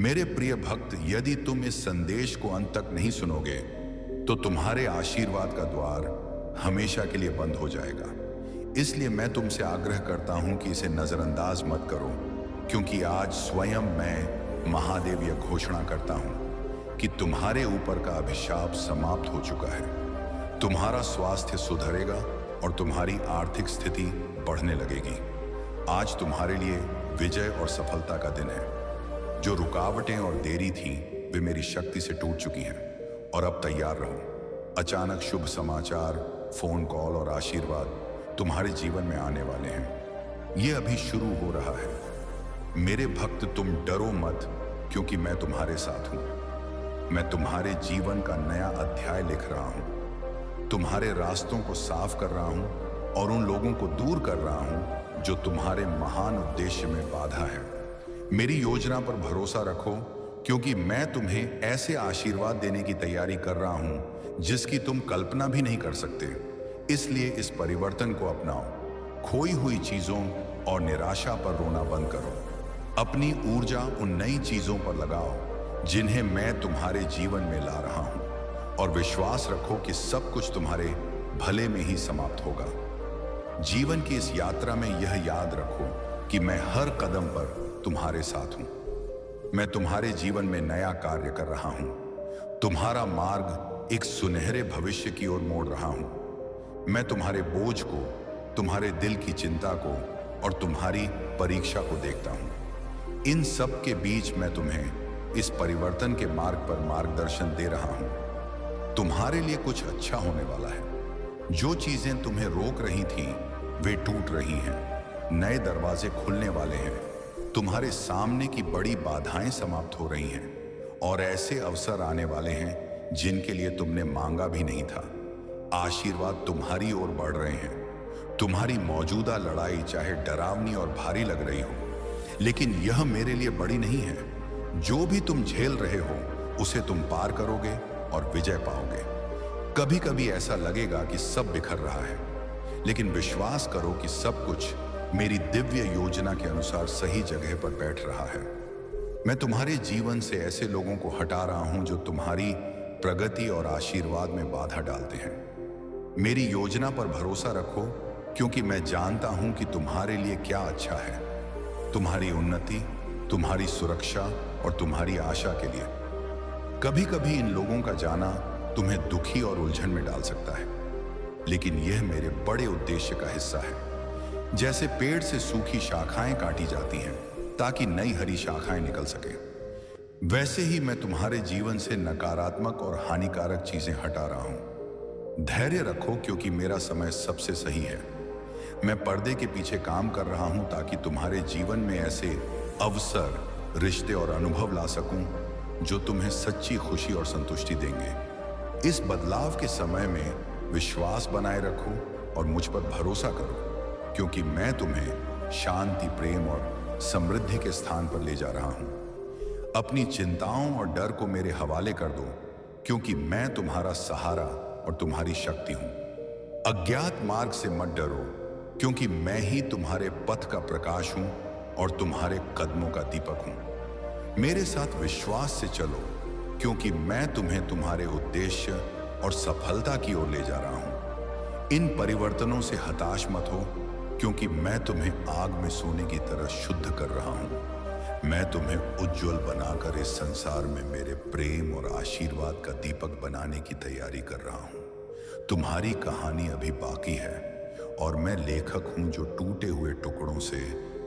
मेरे प्रिय भक्त, यदि तुम इस संदेश को अंत तक नहीं सुनोगे तो तुम्हारे आशीर्वाद का द्वार हमेशा के लिए बंद हो जाएगा। इसलिए मैं तुमसे आग्रह करता हूं कि इसे नजरअंदाज मत करो, क्योंकि आज स्वयं मैं महादेव यह घोषणा करता हूं कि तुम्हारे ऊपर का अभिशाप समाप्त हो चुका है। तुम्हारा स्वास्थ्य सुधरेगा और तुम्हारी आर्थिक स्थिति बढ़ने लगेगी। आज तुम्हारे लिए विजय और सफलता का दिन है। जो रुकावटें और देरी थी वे मेरी शक्ति से टूट चुकी हैं और अब तैयार रहो। अचानक शुभ समाचार, फोन कॉल और आशीर्वाद तुम्हारे जीवन में आने वाले हैं। ये अभी शुरू हो रहा है। मेरे भक्त, तुम डरो मत, क्योंकि मैं तुम्हारे साथ हूं। मैं तुम्हारे जीवन का नया अध्याय लिख रहा हूं, तुम्हारे रास्तों को साफ कर रहा हूं और उन लोगों को दूर कर रहा हूं जो तुम्हारे महान उद्देश्य में बाधा है। मेरी योजना पर भरोसा रखो, क्योंकि मैं तुम्हें ऐसे आशीर्वाद देने की तैयारी कर रहा हूं जिसकी तुम कल्पना भी नहीं कर सकते। इसलिए इस परिवर्तन को अपनाओ। खोई हुई चीजों और निराशा पर रोना बंद करो। अपनी ऊर्जा उन नई चीजों पर लगाओ जिन्हें मैं तुम्हारे जीवन में ला रहा हूं, और विश्वास रखो कि सब कुछ तुम्हारे भले में ही समाप्त होगा। जीवन की इस यात्रा में यह याद रखो कि मैं हर कदम पर तुम्हारे साथ हूं। मैं तुम्हारे जीवन में नया कार्य कर रहा हूं। तुम्हारा मार्ग एक सुनहरे भविष्य की ओर मोड़ रहा हूं। मैं तुम्हारे बोझ को, तुम्हारे दिल की चिंता को और तुम्हारी परीक्षा को देखता हूं। इन सब के बीच मैं तुम्हें इस परिवर्तन के मार्ग पर मार्गदर्शन दे रहा हूं। तुम्हारे लिए कुछ अच्छा होने वाला है। जो चीजें तुम्हें रोक रही थीं, वे टूट रही हैं। नए दरवाजे खुलने वाले हैं। तुम्हारे सामने की बड़ी बाधाएं समाप्त हो रही हैं और ऐसे अवसर आने वाले हैं जिनके लिए तुमने मांगा भी नहीं था। आशीर्वाद तुम्हारी ओर बढ़ रहे हैं। तुम्हारी मौजूदा लड़ाई चाहे डरावनी और भारी लग रही हो, लेकिन यह मेरे लिए बड़ी नहीं है। जो भी तुम झेल रहे हो उसे तुम पार करोगे और विजय पाओगे। कभी कभी ऐसा लगेगा कि सब बिखर रहा है, लेकिन विश्वास करो कि सब कुछ मेरी दिव्य योजना के अनुसार सही जगह पर बैठ रहा है। मैं तुम्हारे जीवन से ऐसे लोगों को हटा रहा हूं जो तुम्हारी प्रगति और आशीर्वाद में बाधा डालते हैं। मेरी योजना पर भरोसा रखो, क्योंकि मैं जानता हूं कि तुम्हारे लिए क्या अच्छा है। तुम्हारी उन्नति, तुम्हारी सुरक्षा और तुम्हारी आशा के लिए। कभी कभी इन लोगों का जाना तुम्हें दुखी और उलझन में डाल सकता है, लेकिन यह मेरे बड़े उद्देश्य का हिस्सा है। जैसे पेड़ से सूखी शाखाएं काटी जाती हैं ताकि नई हरी शाखाएं निकल सके, वैसे ही मैं तुम्हारे जीवन से नकारात्मक और हानिकारक चीजें हटा रहा हूं। धैर्य रखो, क्योंकि मेरा समय सबसे सही है। मैं पर्दे के पीछे काम कर रहा हूं ताकि तुम्हारे जीवन में ऐसे अवसर, रिश्ते और अनुभव ला सकूं जो तुम्हें सच्ची खुशी और संतुष्टि देंगे। इस बदलाव के समय में विश्वास बनाए रखो और मुझ पर भरोसा करो, क्योंकि मैं तुम्हें शांति, प्रेम और समृद्धि के स्थान पर ले जा रहा हूं। अपनी चिंताओं और डर को मेरे हवाले कर दो, क्योंकि मैं तुम्हारा सहारा और तुम्हारी शक्ति हूं। अज्ञात मार्ग से मत डरो, क्योंकि मैं ही तुम्हारे पथ का प्रकाश हूं और तुम्हारे कदमों का दीपक हूं। मेरे साथ विश्वास से चलो, क्योंकि मैं तुम्हें तुम्हारे उद्देश्य और सफलता की ओर ले जा रहा हूं। इन परिवर्तनों से हताश मत हो, क्योंकि मैं तुम्हें आग में सोने की तरह शुद्ध कर रहा हूं। मैं तुम्हें उज्जवल बनाकर इस संसार में मेरे प्रेम और आशीर्वाद का दीपक बनाने की तैयारी कर रहा हूं। तुम्हारी कहानी अभी बाकी है, और मैं लेखक हूं जो टूटे हुए टुकड़ों से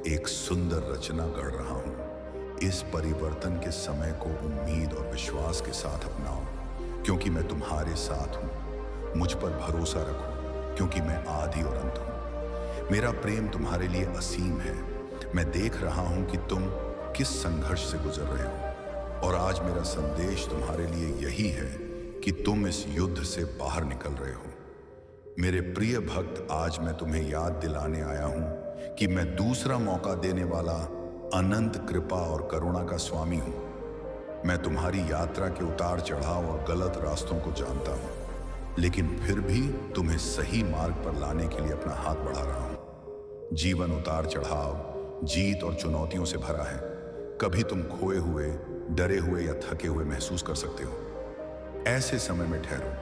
एक सुंदर रचना गढ़ रहा हूं। इस परिवर्तन के समय को उम्मीद और विश्वास के साथ अपनाओ, क्योंकि मैं तुम्हारे साथ हूं। मुझ पर भरोसा रखो, क्योंकि मैं आदि और अंत हूं। मेरा प्रेम तुम्हारे लिए असीम है। मैं देख रहा हूं कि तुम किस संघर्ष से गुजर रहे हो, और आज मेरा संदेश तुम्हारे लिए यही है कि तुम इस युद्ध से बाहर निकल रहे हो। मेरे प्रिय भक्त, आज मैं तुम्हें याद दिलाने आया हूं कि मैं दूसरा मौका देने वाला अनंत कृपा और करुणा का स्वामी हूं। मैं तुम्हारी यात्रा के उतार चढ़ाव और गलत रास्तों को जानता हूं, लेकिन फिर भी तुम्हें सही मार्ग पर लाने के लिए अपना हाथ बढ़ा रहा हूं। जीवन उतार चढ़ाव, जीत और चुनौतियों से भरा है, कभी तुम खोए हुए, डरे हुए या थके हुए महसूस कर सकते हो। ऐसे समय में ठहरो,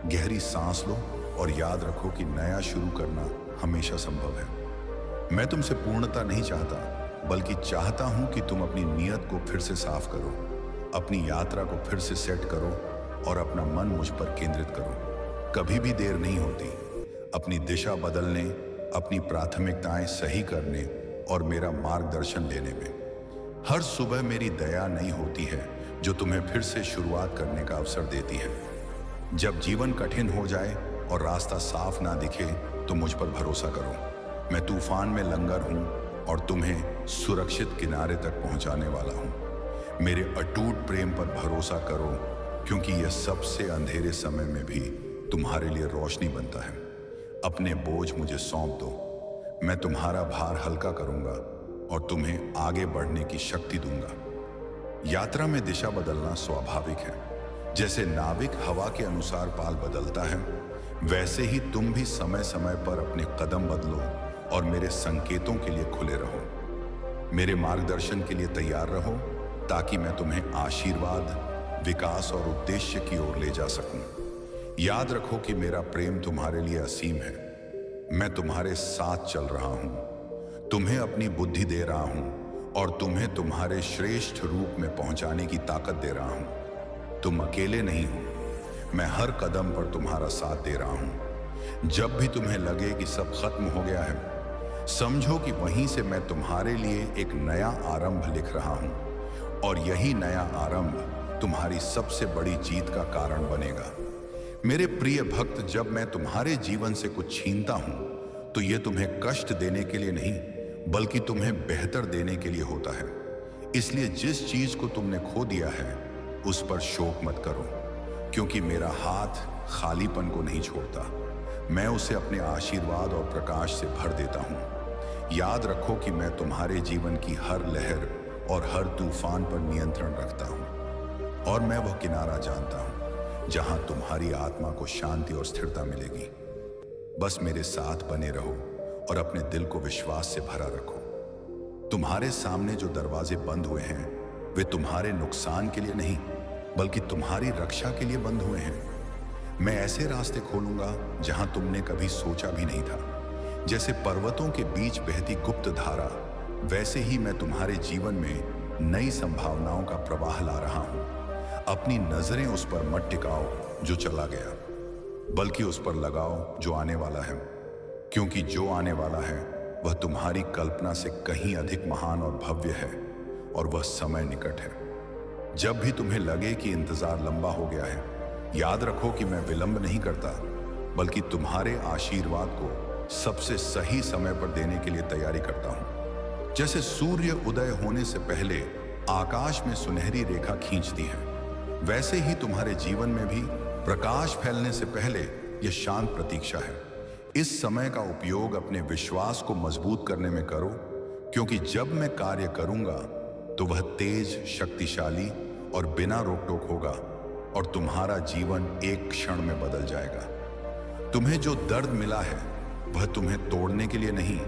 गहरी सांस लो और याद रखो कि नया शुरू करना हमेशा संभव है। मैं तुमसे पूर्णता नहीं चाहता, बल्कि चाहता हूं कि तुम अपनी नीयत को फिर से साफ करो, अपनी यात्रा को फिर से सेट करो और अपना मन मुझ पर केंद्रित करो। कभी भी देर नहीं होती अपनी दिशा बदलने, अपनी प्राथमिकताएं सही करने और मेरा मार्गदर्शन लेने में। हर सुबह मेरी दया नई होती है जो तुम्हें फिर से शुरुआत करने का अवसर देती है। जब जीवन कठिन हो जाए और रास्ता साफ ना दिखे तो मुझ पर भरोसा करो। मैं तूफान में लंगर हूं और तुम्हें सुरक्षित किनारे तक पहुंचाने वाला हूं। मेरे अटूट प्रेम पर भरोसा करो, क्योंकि यह सबसे अंधेरे समय में भी तुम्हारे लिए रोशनी बनता है। अपने बोझ मुझे सौंप दो, मैं तुम्हारा भार हल्का करूंगा और तुम्हें आगे बढ़ने की शक्ति दूंगा। यात्रा में दिशा बदलना स्वाभाविक है। जैसे नाविक हवा के अनुसार पाल बदलता है, वैसे ही तुम भी समय समय पर अपने कदम बदलो और मेरे संकेतों के लिए खुले रहो। मेरे मार्गदर्शन के लिए तैयार रहो, ताकि मैं तुम्हें आशीर्वाद, विकास और उद्देश्य की ओर ले जा सकूं। याद रखो कि मेरा प्रेम तुम्हारे लिए असीम है। मैं तुम्हारे साथ चल रहा हूं, तुम्हें अपनी बुद्धि दे रहा हूं और तुम्हें तुम्हारे श्रेष्ठ रूप में पहुंचाने की ताकत दे रहा हूं। तुम अकेले नहीं हो, मैं हर कदम पर तुम्हारा साथ दे रहा हूं। जब भी तुम्हें लगे कि सब खत्म हो गया है, समझो कि वहीं से मैं तुम्हारे लिए एक नया आरंभ लिख रहा हूं और यही नया आरंभ तुम्हारी सबसे बड़ी जीत का कारण बनेगा। मेरे प्रिय भक्त, जब मैं तुम्हारे जीवन से कुछ छीनता हूं तो यह तुम्हें कष्ट देने के लिए नहीं, बल्कि तुम्हें बेहतर देने के लिए होता है। इसलिए जिस चीज को तुमने खो दिया है उस पर शोक मत करो, क्योंकि मेरा हाथ खालीपन को नहीं छोड़ता। मैं उसे अपने आशीर्वाद और प्रकाश से भर देता हूं। याद रखो कि मैं तुम्हारे जीवन की हर लहर और हर तूफान पर नियंत्रण रखता हूं और मैं वह किनारा जानता हूं जहां तुम्हारी आत्मा को शांति और स्थिरता मिलेगी। बस मेरे साथ बने रहो और अपने दिल को विश्वास से भरा रखो। तुम्हारे सामने जो दरवाजे बंद हुए हैं वे तुम्हारे नुकसान के लिए नहीं, बल्कि तुम्हारी रक्षा के लिए बंद हुए हैं। मैं ऐसे रास्ते खोलूंगा जहां तुमने कभी सोचा भी नहीं था। जैसे पर्वतों के बीच बहती गुप्त धारा, वैसे ही मैं तुम्हारे जीवन में नई संभावनाओं का प्रवाह ला रहा हूं। अपनी नजरें उस पर मत टिकाओ जो चला गया, बल्कि उस पर लगाओ जो आने वाला है, क्योंकि जो आने वाला है वह तुम्हारी कल्पना से कहीं अधिक महान और भव्य है और वह समय निकट है। जब भी तुम्हें लगे कि इंतजार लंबा हो गया है, याद रखो कि मैं विलंब नहीं करता, बल्कि तुम्हारे आशीर्वाद को सबसे सही समय पर देने के लिए तैयारी करता हूं। जैसे सूर्य उदय होने से पहले आकाश में सुनहरी रेखा खींचती है, वैसे ही तुम्हारे जीवन में भी प्रकाश फैलने से पहले यह शांत प्रतीक्षा है। इस समय का उपयोग अपने विश्वास को मजबूत करने में करो, क्योंकि जब मैं कार्य करूंगा तो वह तेज, शक्तिशाली और बिना रोक टोक होगा और तुम्हारा जीवन एक क्षण में बदल जाएगा। तुम्हें जो दर्द मिला है वह तुम्हें तोड़ने के लिए नहीं,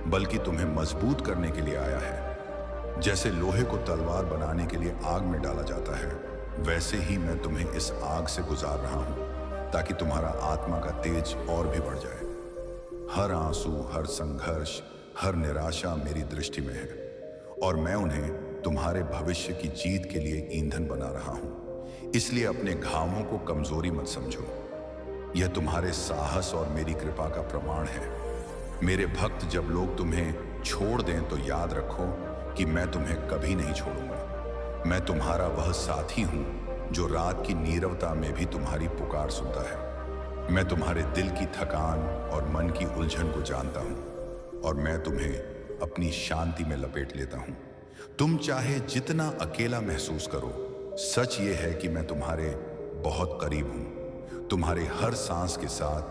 बल्कि तुम्हें मजबूत करने के लिए आया है। जैसे लोहे को तलवार बनाने के लिए आग में डाला जाता है, वैसे ही मैं तुम्हें इस आग से गुजार रहा हूं, ताकि तुम्हारा आत्मा का तेज और भी बढ़ जाए। हर आंसू, हर संघर्ष, हर निराशा मेरी दृष्टि में है और मैं उन्हें तुम्हारे भविष्य की जीत के लिए ईंधन बना रहा हूं। इसलिए अपने घावों को कमजोरी मत समझो, यह तुम्हारे साहस और मेरी कृपा का प्रमाण है। मेरे भक्त, जब लोग तुम्हें छोड़ दें तो याद रखो कि मैं तुम्हें कभी नहीं छोड़ूंगा। मैं तुम्हारा वह साथी हूं जो रात की नीरवता में भी तुम्हारी पुकार सुनता है। मैं तुम्हारे दिल की थकान और मन की उलझन को जानता हूं और मैं तुम्हें अपनी शांति में लपेट लेता हूं। तुम चाहे जितना अकेला महसूस करो, सच ये है कि मैं तुम्हारे बहुत करीब हूं। तुम्हारे हर सांस के साथ,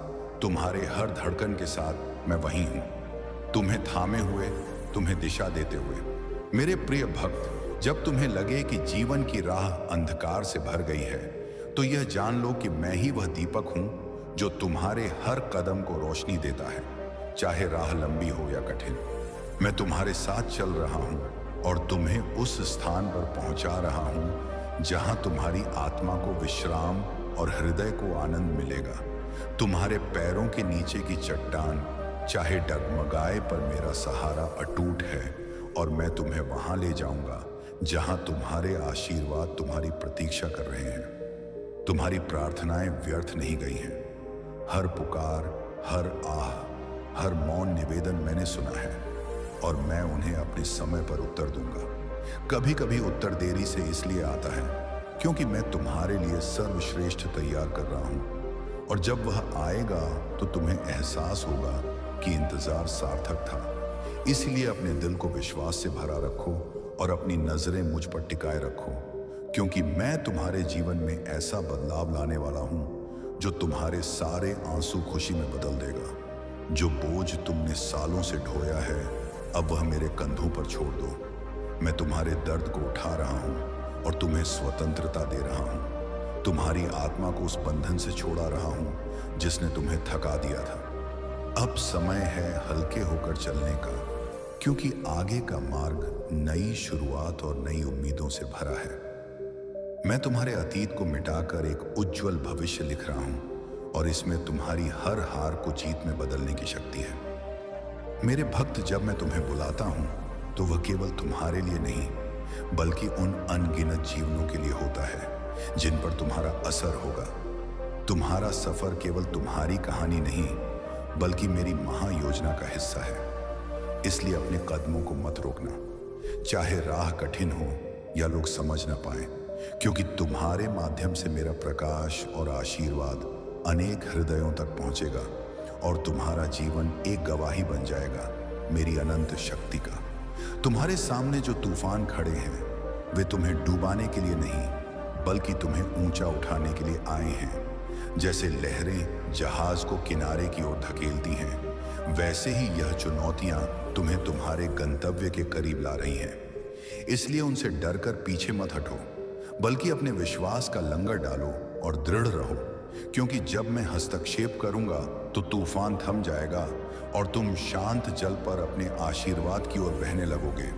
तुम्हारे हर धड़कन के साथ मैं वहीं हूं, तुम्हें थामे हुए, तुम्हें दिशा देते हुए। मेरे प्रिय भक्त, जब तुम्हें लगे कि जीवन की राह अंधकार से भर गई है, तो यह जान लो कि मैं ही वह दीपक हूं जो तुम्हारे हर कदम को रोशनी देता है, चाहे राह लंबी हो या कठिन। मैं तुम्हारे साथ चल रहा हूं और तुम्हें उस स्थान पर पहुंचा रहा हूं जहां तुम्हारी आत्मा को विश्राम और हृदय को आनंद मिलेगा। तुम्हारे पैरों के नीचे की चट्टान चाहे डगमगाए, पर मेरा सहारा अटूट है और मैं तुम्हें वहां ले जाऊंगा जहां तुम्हारे आशीर्वाद तुम्हारी प्रतीक्षा कर रहे हैं। तुम्हारी प्रार्थनाएं व्यर्थ नहीं गई हैं। हर पुकार, हर आह, हर मौन निवेदन मैंने सुना है और मैं उन्हें अपने समय पर उत्तर दूंगा। कभी कभी उत्तर देरी से इसलिए आता है क्योंकि मैं तुम्हारे लिए सर्वश्रेष्ठ तैयार कर रहा हूं, और जब वह आएगा तो तुम्हें एहसास होगा कि इंतजार सार्थक था। इसलिए अपने दिल को विश्वास से भरा रखो और अपनी नजरें मुझ पर टिकाए रखो, क्योंकि मैं तुम्हारे जीवन में ऐसा बदलाव लाने वाला हूं जो तुम्हारे सारे आंसू खुशी में बदल देगा। जो बोझ तुमने सालों से ढोया है, अब वह मेरे कंधों पर छोड़ दो। मैं तुम्हारे दर्द को उठा रहा हूं और तुम्हें स्वतंत्रता दे रहा हूं। तुम्हारी आत्मा को उस बंधन से छोड़ा रहा हूं जिसने तुम्हें थका दिया था। अब समय है हल्के होकर चलने का, क्योंकि आगे का मार्ग नई शुरुआत और नई उम्मीदों से भरा है। मैं तुम्हारे अतीत को मिटाकर एक उज्जवल भविष्य लिख रहा हूं और इसमें तुम्हारी हर हार को जीत में बदलने की शक्ति है। मेरे भक्त, जब मैं तुम्हें बुलाता हूं तो वह केवल तुम्हारे लिए नहीं बल्कि उन अनगिनत जीवनों के लिए होता है जिन पर तुम्हारा असर होगा। तुम्हारा सफर केवल तुम्हारी कहानी नहीं बल्कि मेरी महायोजना का हिस्सा है। इसलिए अपने कदमों को मत रोकना, चाहे राह कठिन हो या लोग समझ ना पाए, क्योंकि तुम्हारे माध्यम से मेरा प्रकाश और आशीर्वाद अनेक हृदयों तक पहुंचेगा और तुम्हारा जीवन एक गवाही बन जाएगा मेरी अनंत शक्ति का। तुम्हारे सामने जो तूफान खड़े हैं वे तुम्हें डुबाने के लिए नहीं बल्कि तुम्हें ऊंचा उठाने के लिए आए हैं। जैसे लहरें जहाज को किनारे की ओर धकेलती हैं, वैसे ही यह चुनौतियां तुम्हें तुम्हारे गंतव्य के करीब ला रही हैं। इसलिए उनसे डरकर पीछे मत हटो, बल्कि अपने विश्वास का लंगर डालो और दृढ़ रहो, क्योंकि जब मैं हस्तक्षेप करूंगा तो तूफान थम जाएगा और तुम शांत जल पर अपने आशीर्वाद की ओर बहने लगोगे।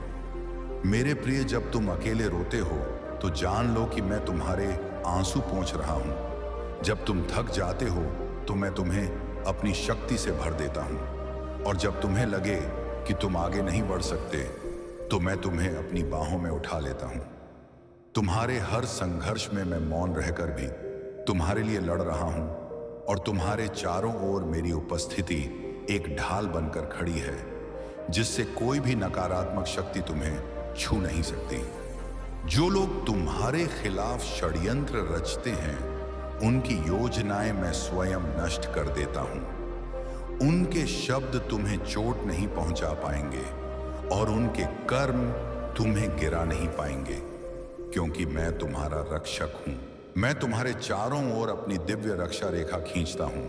मेरे प्रिय, जब तुम अकेले रोते हो तो जान लो कि मैं तुम्हारे आंसू पोंछ रहा हूं। जब तुम थक जाते हो तो मैं तुम्हें अपनी शक्ति से भर देता हूं, और जब तुम्हें लगे कि तुम आगे नहीं बढ़ सकते तो मैं तुम्हें अपनी बाहों में उठा लेता हूं। तुम्हारे हर संघर्ष में मैं मौन रहकर भी तुम्हारे लिए लड़ रहा हूं, और तुम्हारे चारों ओर मेरी उपस्थिति एक ढाल बनकर खड़ी है जिससे कोई भी नकारात्मक शक्ति तुम्हें छू नहीं सकती। जो लोग तुम्हारे खिलाफ षड्यंत्र रचते हैं उनकी योजनाएं मैं स्वयं नष्ट कर देता हूं। उनके शब्द तुम्हें चोट नहीं पहुंचा पाएंगे और उनके कर्म तुम्हें गिरा नहीं पाएंगे, क्योंकि मैं तुम्हारा रक्षक हूं। मैं तुम्हारे चारों ओर अपनी दिव्य रक्षा रेखा खींचता हूं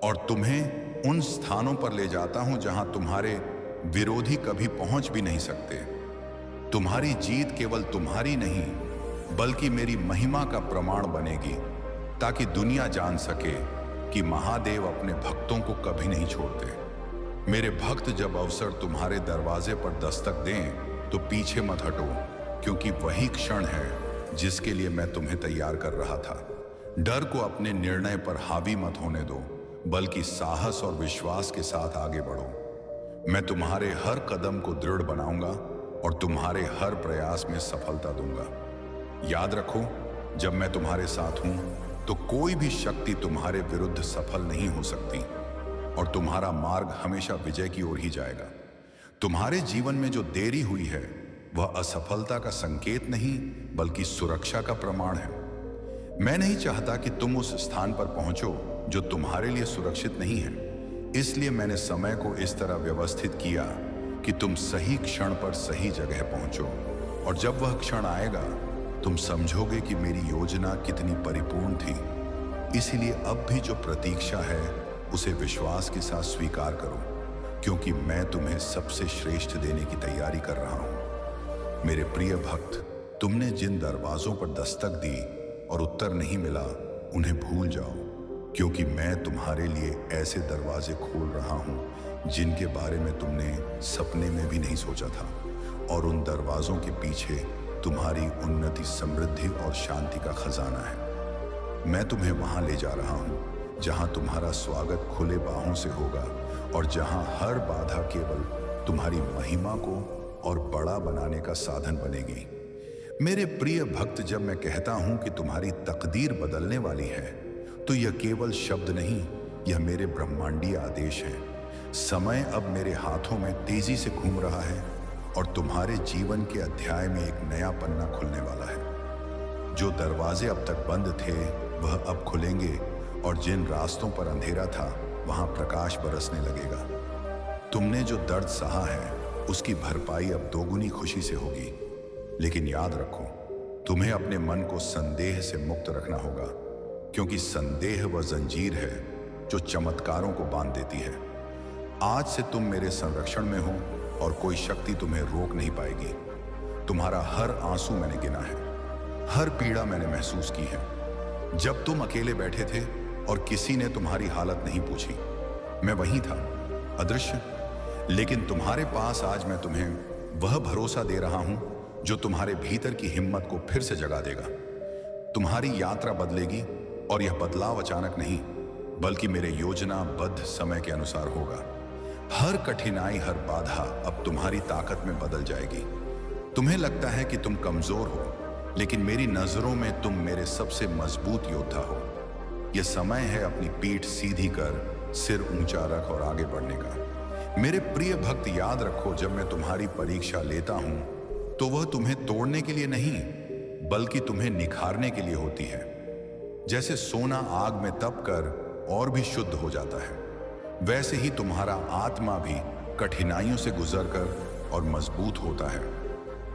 और तुम्हें उन स्थानों पर ले जाता हूं जहां तुम्हारे विरोधी कभी पहुंच भी नहीं सकते। तुम्हारी जीत केवल तुम्हारी नहीं बल्कि मेरी महिमा का प्रमाण बनेगी, ताकि दुनिया जान सके कि महादेव अपने भक्तों को कभी नहीं छोड़ते। मेरे भक्त, जब अवसर तुम्हारे दरवाजे पर दस्तक दें तो पीछे मत हटो, क्योंकि वही क्षण है जिसके लिए मैं तुम्हें तैयार कर रहा था। डर को अपने निर्णय पर हावी मत होने दो, बल्कि साहस और विश्वास के साथ आगे बढ़ो। मैं तुम्हारे हर कदम को दृढ़ बनाऊंगा और तुम्हारे हर प्रयास में सफलता दूंगा। याद रखो, जब मैं तुम्हारे साथ हूं तो कोई भी शक्ति तुम्हारे विरुद्ध सफल नहीं हो सकती और तुम्हारा मार्ग हमेशा विजय की ओर ही जाएगा। तुम्हारे जीवन में जो देरी हुई है वह असफलता का संकेत नहीं बल्कि सुरक्षा का प्रमाण है। मैं नहीं चाहता कि तुम उस स्थान पर पहुंचो जो तुम्हारे लिए सुरक्षित नहीं है। इसलिए मैंने समय को इस तरह व्यवस्थित किया कि तुम सही क्षण पर सही जगह पहुंचो, और जब वह क्षण आएगा तुम समझोगे कि मेरी योजना कितनी परिपूर्ण थी। इसीलिए अब भी जो प्रतीक्षा है उसे विश्वास के साथ स्वीकार करो, क्योंकि मैं तुम्हें सबसे श्रेष्ठ देने की तैयारी कर रहा हूं। मेरे प्रिय भक्त, तुमने जिन दरवाजों पर दस्तक दी और उत्तर नहीं मिला उन्हें भूल जाओ, क्योंकि मैं तुम्हारे लिए ऐसे दरवाजे खोल रहा हूं जिनके बारे में तुमने सपने में भी नहीं सोचा था, और उन दरवाजों के पीछे तुम्हारी उन्नति, समृद्धि और शांति का खजाना है। मैं तुम्हें वहां ले जा रहा हूं जहां तुम्हारा स्वागत खुले बाहों से होगा और जहां हर बाधा केवल तुम्हारी महिमा को और बड़ा बनाने का साधन बनेगी। मेरे प्रिय भक्त, जब मैं कहता हूं कि तुम्हारी तकदीर बदलने वाली है, तो यह केवल शब्द नहीं, यह मेरे ब्रह्मांडीय आदेश है। समय अब मेरे हाथों में तेजी से घूम रहा है और तुम्हारे जीवन के अध्याय में एक नया पन्ना खुलने वाला है। जो दरवाजे अब तक बंद थे वह अब खुलेंगे और जिन रास्तों पर अंधेरा था वहां प्रकाश बरसने लगेगा। तुमने जो दर्द सहा है उसकी भरपाई अब दोगुनी खुशी से होगी। लेकिन याद रखो, तुम्हें अपने मन को संदेह से मुक्त रखना होगा, क्योंकि संदेह वह जंजीर है जो चमत्कारों को बांध देती है। आज से तुम मेरे संरक्षण में हो और कोई शक्ति तुम्हें रोक नहीं पाएगी। तुम्हारा हर आंसू मैंने गिना है, हर पीड़ा मैंने महसूस की है। जब तुम अकेले बैठे थे और किसी ने तुम्हारी हालत नहीं पूछी, मैं वहीं था, अदृश्य। लेकिन तुम्हारे पास आज मैं तुम्हें वह भरोसा दे रहा हूं जो तुम्हारे भीतर की हिम्मत को फिर से जगा देगा। तुम्हारी यात्रा बदलेगी और यह बदलाव अचानक नहीं, बल्कि मेरे योजनाबद्ध समय के अनुसार होगा। हर कठिनाई, हर बाधा अब तुम्हारी ताकत में बदल जाएगी। तुम्हें लगता है कि तुम कमजोर हो, लेकिन मेरी नजरों में तुम मेरे सबसे मजबूत योद्धा हो। यह समय है अपनी पीठ सीधी कर सिर ऊंचा रख और आगे बढ़ने का। मेरे प्रिय भक्त, याद रखो, जब मैं तुम्हारी परीक्षा लेता हूं तो वह तुम्हें तोड़ने के लिए नहीं, बल्कि तुम्हें निखारने के लिए होती है। जैसे सोना आग में तप कर और भी शुद्ध हो जाता है, वैसे ही तुम्हारा आत्मा भी कठिनाइयों से गुजरकर और मजबूत होता है।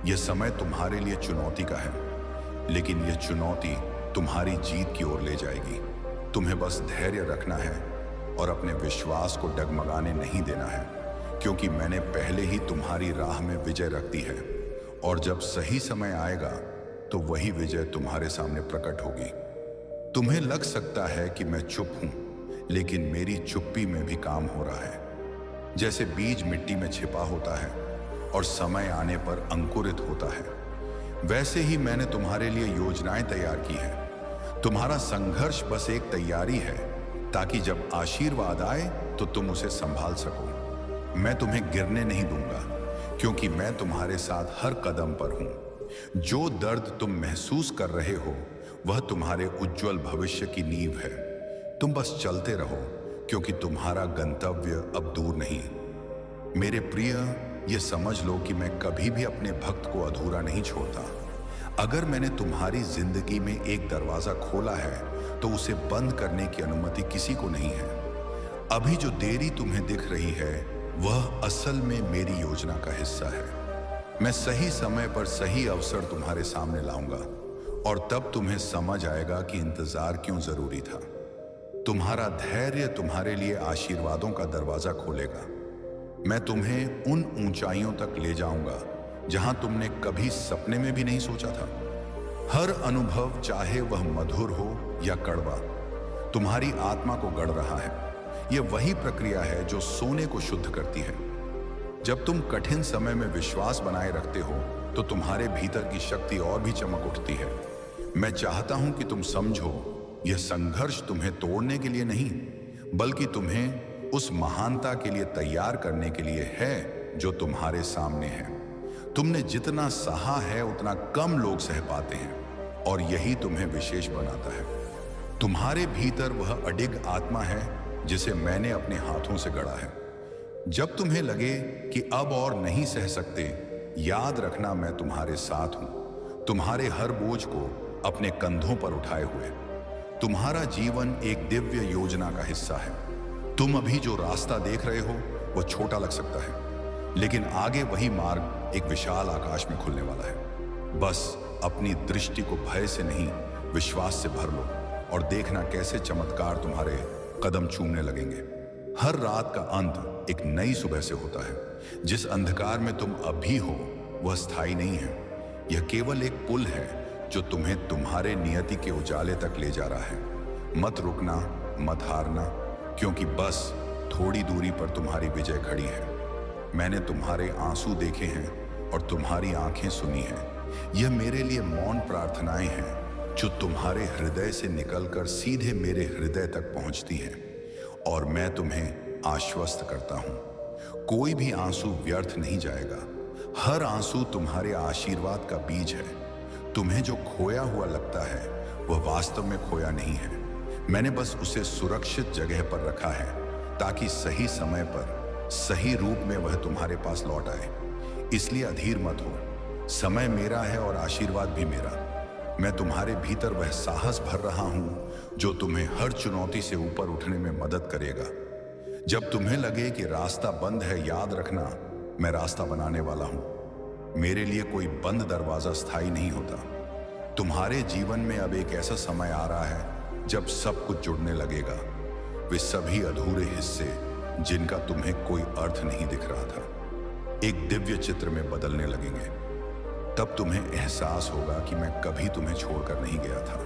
यह समय तुम्हारे लिए चुनौती का है, लेकिन यह चुनौती तुम्हारी जीत की ओर ले जाएगी। तुम्हें बस धैर्य रखना है और अपने विश्वास को डगमगाने नहीं देना है, क्योंकि मैंने पहले ही तुम्हारी राह में विजय रख दी है। और जब सही समय आएगा तो वही विजय तुम्हारे सामने प्रकट होगी। तुम्हें लग सकता है कि मैं चुप हूं, लेकिन मेरी चुप्पी में भी काम हो रहा है। जैसे बीज मिट्टी में छिपा होता है और समय आने पर अंकुरित होता है, वैसे ही मैंने तुम्हारे लिए योजनाएं तैयार की हैं। तुम्हारा संघर्ष बस एक तैयारी है, ताकि जब आशीर्वाद आए तो तुम उसे संभाल सको। मैं तुम्हें गिरने नहीं दूंगा, क्योंकि मैं तुम्हारे साथ हर कदम पर हूं। जो दर्द तुम महसूस कर रहे हो वह तुम्हारे उज्जवल भविष्य की नींव है। तुम बस चलते रहो, क्योंकि तुम्हारा गंतव्य अब दूर नहीं। मेरे प्रिय, ये समझ लो कि मैं कभी भी अपने भक्त को अधूरा नहीं छोड़ता। अगर मैंने तुम्हारी जिंदगी में एक दरवाजा खोला है तो उसे बंद करने की अनुमति किसी को नहीं है। अभी जो देरी तुम्हें दिख रही है वह असल में मेरी योजना का हिस्सा है। मैं सही समय पर सही अवसर तुम्हारे सामने लाऊंगा और तब तुम्हें समझ आएगा कि इंतजार क्यों जरूरी था। तुम्हारा धैर्य तुम्हारे लिए आशीर्वादों का दरवाजा खोलेगा। मैं तुम्हें उन ऊंचाइयों तक ले जाऊंगा जहां तुमने कभी सपने में भी नहीं सोचा था। हर अनुभव, चाहे वह मधुर हो या कड़वा, तुम्हारी आत्मा को गढ़ रहा है। यह वही प्रक्रिया है जो सोने को शुद्ध करती है। जब तुम कठिन समय में विश्वास बनाए रखते हो तो तुम्हारे भीतर की शक्ति और भी चमक उठती है। मैं चाहता हूं कि तुम समझो, यह संघर्ष तुम्हें तोड़ने के लिए नहीं, बल्कि तुम्हें उस महानता के लिए तैयार करने के लिए है जो तुम्हारे सामने है। तुमने जितना सहा है उतना कम लोग सह पाते हैं, और यही तुम्हें विशेष बनाता है। तुम्हारे भीतर वह अडिग आत्मा है जिसे मैंने अपने हाथों से गढ़ा है। जब तुम्हें लगे कि अब और नहीं सह सकते, याद रखना मैं तुम्हारे साथ हूं, तुम्हारे हर बोझ को अपने कंधों पर उठाए हुए। तुम्हारा जीवन एक दिव्य योजना का हिस्सा है। तुम अभी जो रास्ता देख रहे हो वह छोटा लग सकता है, लेकिन आगे वही मार्ग एक विशाल आकाश में खुलने वाला है। बस अपनी दृष्टि को भय से नहीं, विश्वास से भर लो और देखना कैसे चमत्कार तुम्हारे कदम चूमने लगेंगे। हर रात का अंत एक नई सुबह से होता है। जिस अंधकार में तुम अभी हो वह स्थायी नहीं है। यह केवल एक पुल है जो तुम्हें तुम्हारे नियति के उजाले तक ले जा रहा है। मत रुकना, मत हारना, क्योंकि बस थोड़ी दूरी पर तुम्हारी विजय खड़ी है। मैंने तुम्हारे आंसू देखे हैं और तुम्हारी आंखें सुनी हैं। यह मेरे लिए मौन प्रार्थनाएं हैं जो तुम्हारे हृदय से निकलकर सीधे मेरे हृदय तक पहुंचती हैं। और मैं तुम्हें आश्वस्त करता हूं, कोई भी आंसू व्यर्थ नहीं जाएगा। हर आंसू तुम्हारे आशीर्वाद का बीज है। तुम्हें जो खोया हुआ लगता है वह वास्तव में खोया नहीं है। मैंने बस उसे सुरक्षित जगह पर रखा है ताकि सही समय पर सही रूप में वह तुम्हारे पास लौट आए। इसलिए अधीर मत हो, समय मेरा है और आशीर्वाद भी मेरा। मैं तुम्हारे भीतर वह साहस भर रहा हूं जो तुम्हें हर चुनौती से ऊपर उठने में मदद करेगा। जब तुम्हें लगे कि रास्ता बंद है, याद रखना मैं रास्ता बनाने वाला हूं। मेरे लिए कोई बंद दरवाजा स्थायी नहीं होता। तुम्हारे जीवन में अब एक ऐसा समय आ रहा है जब सब कुछ जुड़ने लगेगा। वे सभी अधूरे हिस्से जिनका तुम्हें कोई अर्थ नहीं दिख रहा था, एक दिव्य चित्र में बदलने लगेंगे। तब तुम्हें एहसास होगा कि मैं कभी तुम्हें छोड़कर नहीं गया था।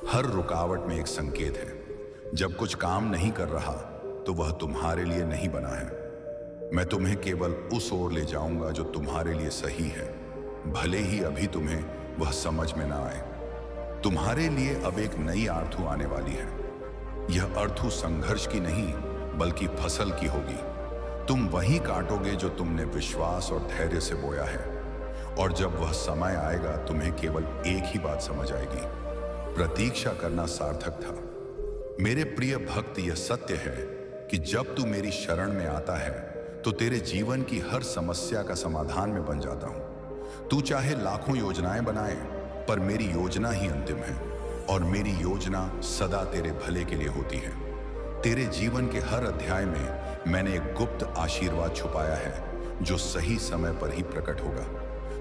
हर रुकावट में एक संकेत है। जब कुछ काम नहीं कर रहा तो वह तुम्हारे लिए नहीं बना है। मैं तुम्हें केवल उस ओर ले जाऊंगा जो तुम्हारे लिए सही है, भले ही अभी तुम्हें वह समझ में ना आए। तुम्हारे लिए अब एक नई आर्थू आने वाली है। यह अर्थू संघर्ष की नहीं बल्कि फसल की होगी। तुम वही काटोगे जो तुमने विश्वास और धैर्य से बोया है। और जब वह समय आएगा तुम्हें केवल एक ही बात समझ आएगी, प्रतीक्षा करना सार्थक था। मेरे प्रिय भक्त, यह सत्य है कि जब तू मेरी शरण में आता है तो तेरे जीवन की हर समस्या का समाधान में बन जाता हूं। तू चाहे लाखों योजनाएं बनाए, पर मेरी योजना ही अंतिम है और मेरी योजना सदा तेरे भले के लिए होती है। तेरे जीवन के हर अध्याय में मैंने एक गुप्त आशीर्वाद छुपाया है जो सही समय पर ही प्रकट होगा।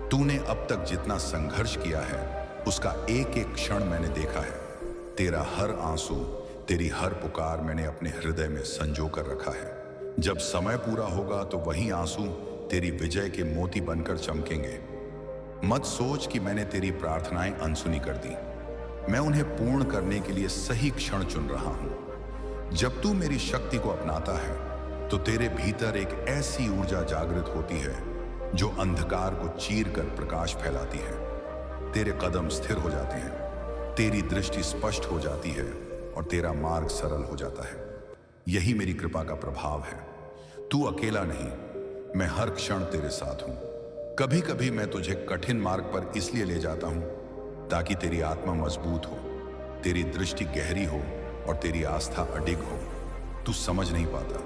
तूने अब तक जितना संघर्ष किया है उसका एक एक क्षण मैंने देखा है। तेरा हर आंसू, तेरी हर पुकार मैंने अपने हृदय में संजो कर रखा है। जब समय पूरा होगा तो वही आंसू तेरी विजय के मोती बनकर चमकेंगे। मत सोच कि मैंने तेरी प्रार्थनाएं अनसुनी कर दी। मैं उन्हें पूर्ण करने के लिए सही क्षण चुन रहा हूं। जब तू मेरी शक्ति को अपनाता है तो तेरे भीतर एक ऐसी ऊर्जा जागृत होती है जो अंधकार को चीर कर प्रकाश फैलाती है। तेरे कदम स्थिर हो जाते हैं, तेरी दृष्टि स्पष्ट हो जाती है और तेरा मार्ग सरल हो जाता है। यही मेरी कृपा का प्रभाव है। तू अकेला नहीं, मैं हर क्षण तेरे साथ हूं। कभी कभी मैं तुझे कठिन मार्ग पर इसलिए ले जाता हूं ताकि तेरी आत्मा मजबूत हो, तेरी दृष्टि गहरी हो और तेरी आस्था अडिग हो। तू समझ नहीं पाता,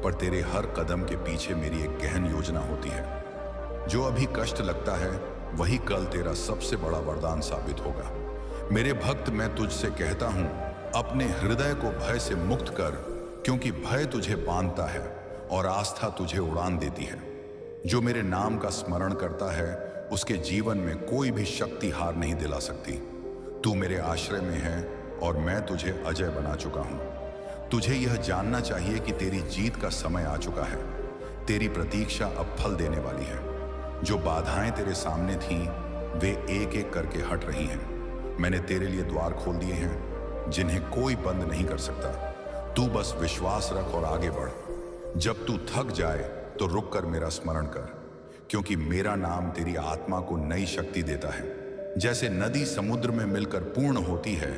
पर तेरे हर कदम के पीछे मेरी एक गहन योजना होती है। जो अभी कष्ट लगता है वही कल तेरा सबसे बड़ा वरदान साबित होगा। मेरे भक्त, मैं तुझसे कहता हूं, अपने हृदय को भय से मुक्त कर, क्योंकि भय तुझे बांधता है और आस्था तुझे उड़ान देती है। जो मेरे नाम का स्मरण करता है उसके जीवन में कोई भी शक्ति हार नहीं दिला सकती। तू मेरे आश्रय में है और मैं तुझे अजय बना चुका हूं। तुझे यह जानना चाहिए कि तेरी जीत का समय आ चुका है। तेरी प्रतीक्षा अब फल देने वाली है। जो बाधाएं तेरे सामने थीं, वे एक एक करके हट रही हैं। मैंने तेरे लिए द्वार खोल दिए हैं जिन्हें कोई बंद नहीं कर सकता। तू बस विश्वास रख और आगे बढ़। जब तू थक जाए तो रुक कर मेरा स्मरण कर, क्योंकि मेरा नाम तेरी आत्मा को नई शक्ति देता है। जैसे नदी समुद्र में मिलकर पूर्ण होती है,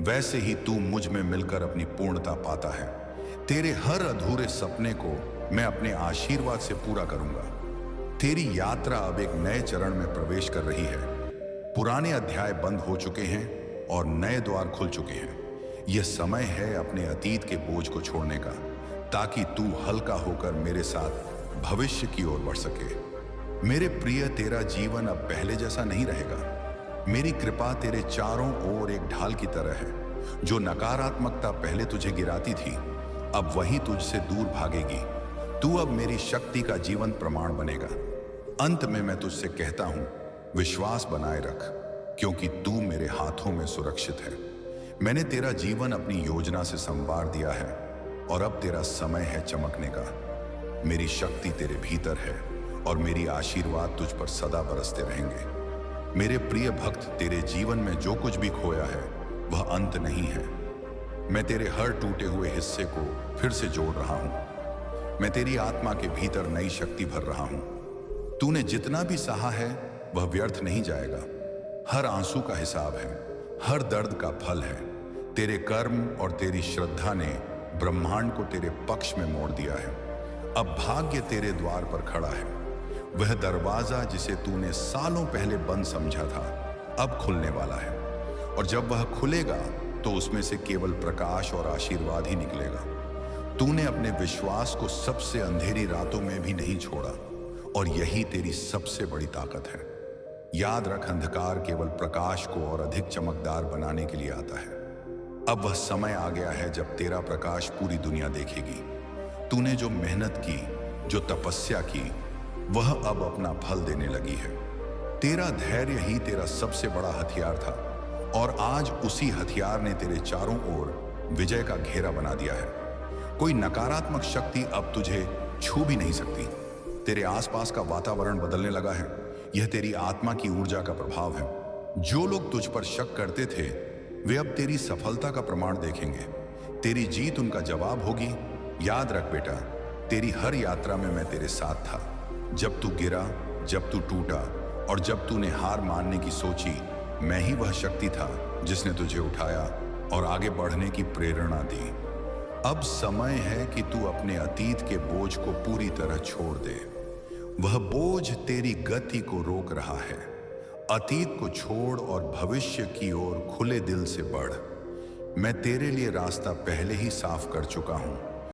वैसे ही तू मुझ में मिलकर अपनी पूर्णता पाता है। तेरे हर अधूरे सपने को मैं अपने आशीर्वाद से पूरा करूंगा। तेरी यात्रा अब एक नए चरण में प्रवेश कर रही है। पुराने अध्याय बंद हो चुके हैं और नए द्वार खुल चुके हैं। यह समय है अपने अतीत के बोझ को छोड़ने का, ताकि तू हल्का होकर मेरे साथ भविष्य की ओर बढ़ सके। मेरे प्रिय, तेरा जीवन अब पहले जैसा नहीं रहेगा। मेरी कृपा तेरे चारों ओर एक ढाल की तरह है। जो नकारात्मकता पहले तुझे गिराती थी, अब वही तुझसे दूर भागेगी। तू अब मेरी शक्ति का जीवन प्रमाण बनेगा। अंत में मैं तुझसे कहता हूं, विश्वास बनाए रख, क्योंकि तू मेरे हाथों में सुरक्षित है। मैंने तेरा जीवन अपनी योजना से संवार दिया है और अब तेरा समय है चमकने का। मेरी शक्ति तेरे भीतर है और मेरी आशीर्वाद तुझ पर सदा बरसते रहेंगे। मेरे प्रिय भक्त, तेरे जीवन में जो कुछ भी खोया है वह अंत नहीं है। मैं तेरे हर टूटे हुए हिस्से को फिर से जोड़ रहा हूं। मैं तेरी आत्मा के भीतर नई शक्ति भर रहा हूं। तूने जितना भी सहा है वह व्यर्थ नहीं जाएगा। हर आंसू का हिसाब है, हर दर्द का फल है। तेरे कर्म और तेरी श्रद्धा ने ब्रह्मांड को तेरे पक्ष में मोड़ दिया है। अब भाग्य तेरे द्वार पर खड़ा है। वह दरवाजा जिसे तूने सालों पहले बंद समझा था अब खुलने वाला है, और जब वह खुलेगा तो उसमें से केवल प्रकाश और आशीर्वाद ही निकलेगा। तूने अपने विश्वास को सबसे अंधेरी रातों में भी नहीं छोड़ा, और यही तेरी सबसे बड़ी ताकत है। याद रख, अंधकार केवल प्रकाश को और अधिक चमकदार बनाने के लिए आता है। अब वह समय आ गया है जब तेरा प्रकाश पूरी दुनिया देखेगी। तूने जो मेहनत की, जो तपस्या की, वह अब अपना फल देने लगी है। तेरा धैर्य ही तेरा सबसे बड़ा हथियार था, और आज उसी हथियार ने तेरे चारों ओर विजय का घेरा बना दिया है। कोई नकारात्मक शक्ति अब तुझे छू भी नहीं सकती। तेरे आसपास का वातावरण बदलने लगा है। यह तेरी आत्मा की ऊर्जा का प्रभाव है। जो लोग तुझ पर शक करते थे वे अब तेरी सफलता का प्रमाण देखेंगे। तेरी जीत उनका जवाब होगी। याद रख बेटा, तेरी हर यात्रा में मैं तेरे साथ था। जब तू गिरा, जब तू टूटा, और जब तूने हार मानने की सोची, मैं ही वह शक्ति था जिसने तुझे उठाया और आगे बढ़ने की प्रेरणा दी। अब समय है कि तू अपने अतीत के बोझ को पूरी तरह छोड़ दे। वह बोझ तेरी गति को रोक रहा है। अतीत को छोड़ और भविष्य की ओर खुले दिल से बढ़। मैं तेरे लिए रास्ता पहले ही साफ कर चुका हूं।